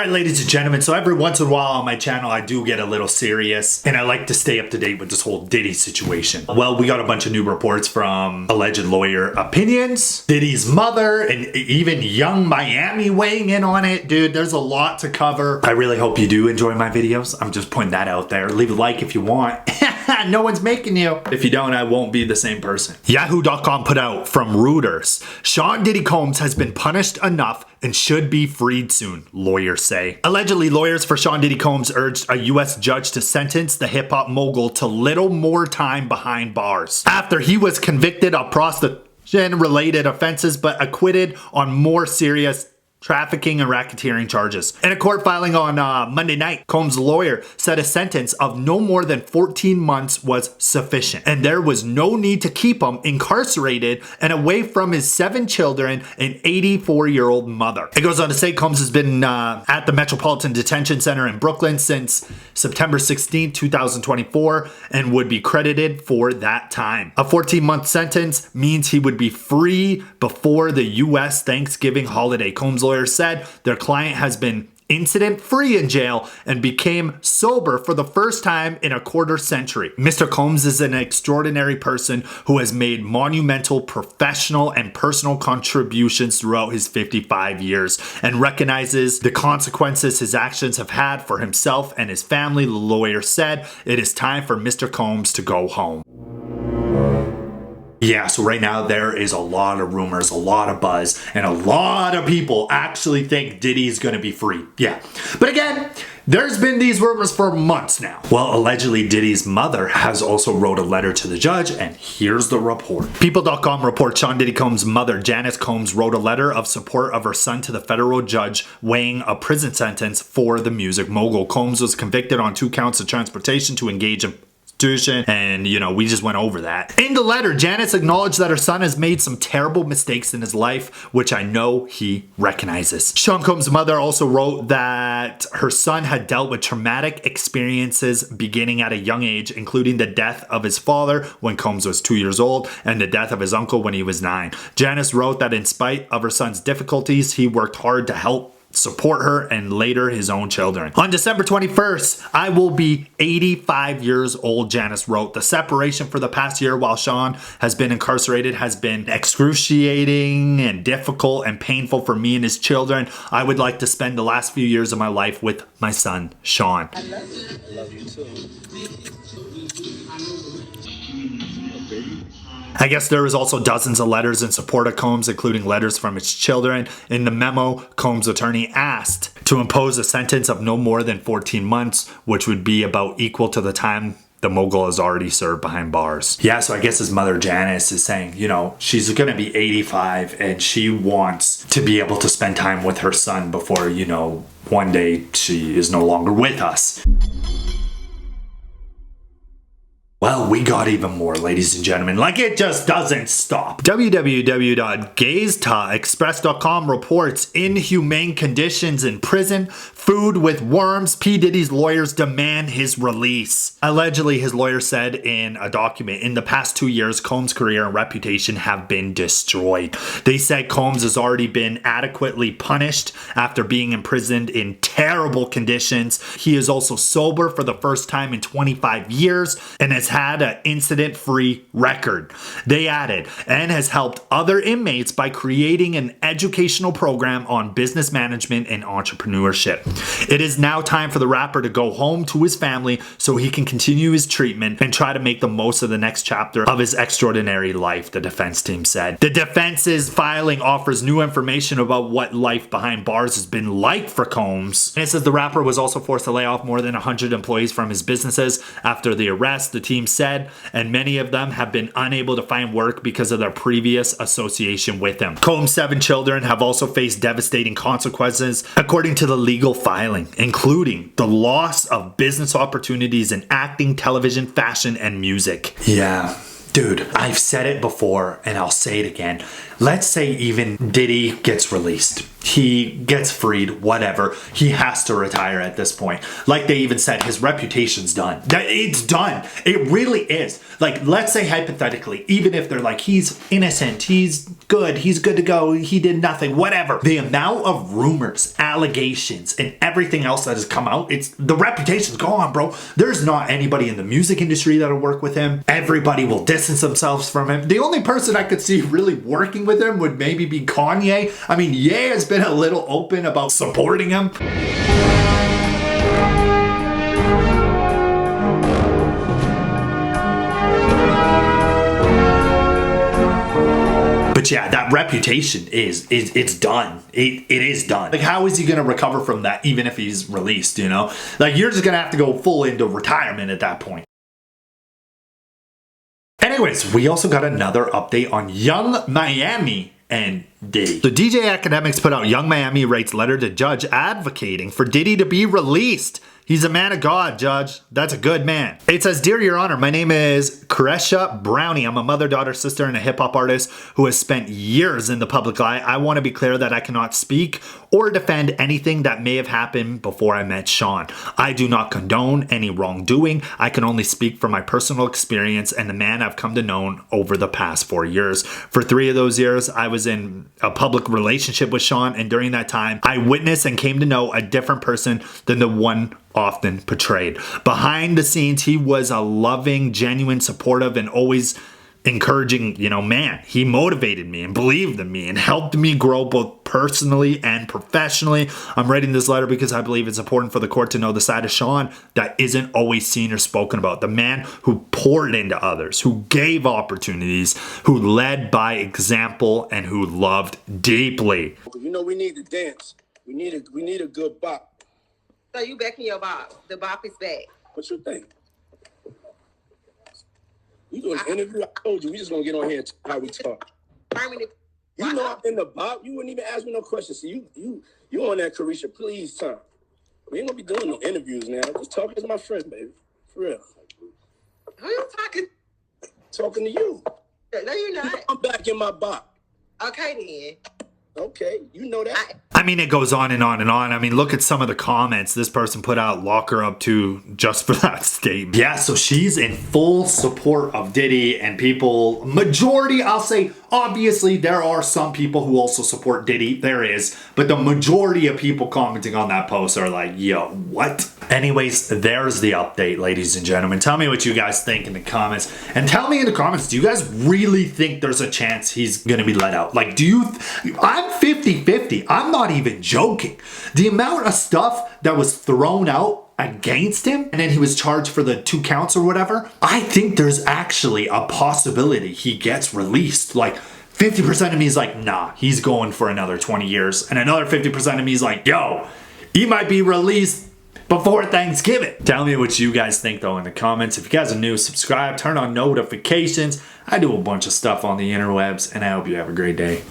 Alright, ladies and gentlemen, so every once in a while on my channel I do get a little serious and I like to stay up to date with this whole Diddy situation. Well, we got a bunch of new reports from alleged lawyer opinions, Diddy's mother, and even Young Miami weighing in on it. Dude, there's a lot to cover. I really hope you do enjoy my videos. I'm just putting that out there. Leave a like if you want. No one's making you. If you don't, I won't be the same person. Yahoo.com put out from Reuters, Sean Diddy Combs has been punished enough and should be freed soon, lawyers say. Allegedly, lawyers for Sean Diddy Combs urged a U.S. judge to sentence the hip-hop mogul to little more time behind bars after he was convicted of prostitution-related offenses but acquitted on more serious trafficking and racketeering charges. In a court filing on Monday night, Combs' lawyer said a sentence of no more than 14 months was sufficient, and there was no need to keep him incarcerated and away from his 7 children and 84-year-old mother. It goes on to say Combs has been at the Metropolitan Detention Center in Brooklyn since September 16, 2024, and would be credited for that time. A 14-month sentence means he would be free before the U.S. Thanksgiving holiday. Combs' lawyer said their client has been incident-free in jail and became sober for the first time in a quarter century. Mr. Combs is an extraordinary person who has made monumental professional and personal contributions throughout his 55 years and recognizes the consequences his actions have had for himself and his family, the lawyer said. It is time for Mr. Combs to go home. Yeah, so right now there is a lot of rumors, a lot of buzz, and a lot of people actually think Diddy's gonna be free. Yeah, but again, there's been these rumors for months now. Well, allegedly Diddy's mother has also wrote a letter to the judge, and here's the report. People.com reports Sean Diddy Combs' mother, Janice Combs, wrote a letter of support of her son to the federal judge weighing a prison sentence for the music mogul. Combs was convicted on 2 counts of transportation to engage in and we just went over that. In the letter, Janice acknowledged that her son has made some terrible mistakes in his life, which I know he recognizes. Sean Combs' mother also wrote that her son had dealt with traumatic experiences beginning at a young age, including the death of his father when Combs was 2 years old and the death of his uncle when he was 9. Janice wrote that in spite of her son's difficulties, he worked hard to help support her and later his own children. On December 21st, I will be 85 years old, Janice wrote. The separation for the past year while Sean has been incarcerated has been excruciating and difficult and painful for me and his children. I would like to spend the last few years of my life with my son, Sean. I love you. I love you too. I guess there was also dozens of letters in support of Combs, including letters from his children. In the memo, Combs' attorney asked to impose a sentence of no more than 14 months, which would be about equal to the time the mogul has already served behind bars. Yeah, so I guess his mother Janice is saying, she's gonna be 85 and she wants to be able to spend time with her son before, one day she is no longer with us. Well, we got even more, ladies and gentlemen. Like, it just doesn't stop. www.gazetaexpress.com reports inhumane conditions in prison, food with worms. P. Diddy's lawyers demand his release. Allegedly, his lawyer said in a document, in the past 2 years, Combs' career and reputation have been destroyed. They said Combs has already been adequately punished after being imprisoned in terrible conditions. He is also sober for the first time in 25 years and has had an incident-free record. They added, and has helped other inmates by creating an educational program on business management and entrepreneurship. It is now time for the rapper to go home to his family so he can continue his treatment and try to make the most of the next chapter of his extraordinary life, the defense team said. The defense's filing offers new information about what life behind bars has been like for Combs. And it says the rapper was also forced to lay off more than 100 employees from his businesses after the arrest, the team said, and many of them have been unable to find work because of their previous association with him. Combs' 7 children have also faced devastating consequences, according to the legal filing, including the loss of business opportunities in acting, television, fashion, and music. Yeah. Dude, I've said it before and I'll say it again. let's say even Diddy gets released. He gets freed, whatever. He has to retire at this point. Like they even said, his reputation's done. It's done. It really is. Like, let's say hypothetically, even if they're like, he's innocent, he's good to go, he did nothing, whatever. The amount of rumors, allegations, and everything else that has come out, the reputation's gone, bro. There's not anybody in the music industry that'll work with him. Everybody will distance themselves from him. The only person I could see really working with him would maybe be Kanye. I mean, Ye has been a little open about supporting him. But yeah, that reputation it's done. It is done. Like, how is he gonna recover from that even if he's released, you know? Like, you're just gonna have to go full into retirement at that point. Anyways, we also got another update on Young Miami and Diddy. The DJ Academics put out Young Miami writes letter to judge advocating for Diddy to be released. He's a man of God, Judge. That's a good man. It says, Dear Your Honor, my name is Kresha Brownie. I'm a mother, daughter, sister, and a hip-hop artist who has spent years in the public eye. I want to be clear that I cannot speak or defend anything that may have happened before I met Sean. I do not condone any wrongdoing. I can only speak from my personal experience and the man I've come to know over the past 4 years. For 3 of those years, I was in a public relationship with Sean, and during that time, I witnessed and came to know a different person than the one often portrayed. Behind the scenes, he was a loving, genuine, supportive, and always encouraging, man. He motivated me and believed in me and helped me grow both personally and professionally. I'm writing this letter because I believe it's important for the court to know the side of Sean that isn't always seen or spoken about. The man who poured into others, who gave opportunities, who led by example, and who loved deeply. We need to dance. We need a good bop. So you backing your bop. The bop is back. What you think? We doing an interview. I told you we just gonna get on here and talk how we talk. You know I'm in the bop. You wouldn't even ask me no questions. So you on that, Carisha? Please, Tom. We ain't gonna be doing no interviews now. Just talking as my friend, baby. For real. Who you talking? Talking to you. No, you're not. I'm back in my bop. Okay then. Okay, you know that. I mean, it goes on and on and on. I mean, look at some of the comments this person put out, lock her up too, just for that statement. Yeah, so she's in full support of Diddy, and people, majority, I'll say, obviously there are some people who also support Diddy, there is, but the majority of people commenting on that post are like, yo, what? Anyways, there's the update, ladies and gentlemen. Tell me what you guys think in the comments, and tell me in the comments, do you guys really think there's a chance he's gonna be let out? Like, I'm 50-50. I'm not even joking. The amount of stuff that was thrown out against him, and then he was charged for the 2 counts or whatever, I think there's actually a possibility he gets released. Like, 50% of me is like, nah, he's going for another 20 years. And another 50% of me is like, yo, he might be released before Thanksgiving. Tell me what you guys think though in the comments. If you guys are new, subscribe, turn on notifications. I do a bunch of stuff on the interwebs, and I hope you have a great day.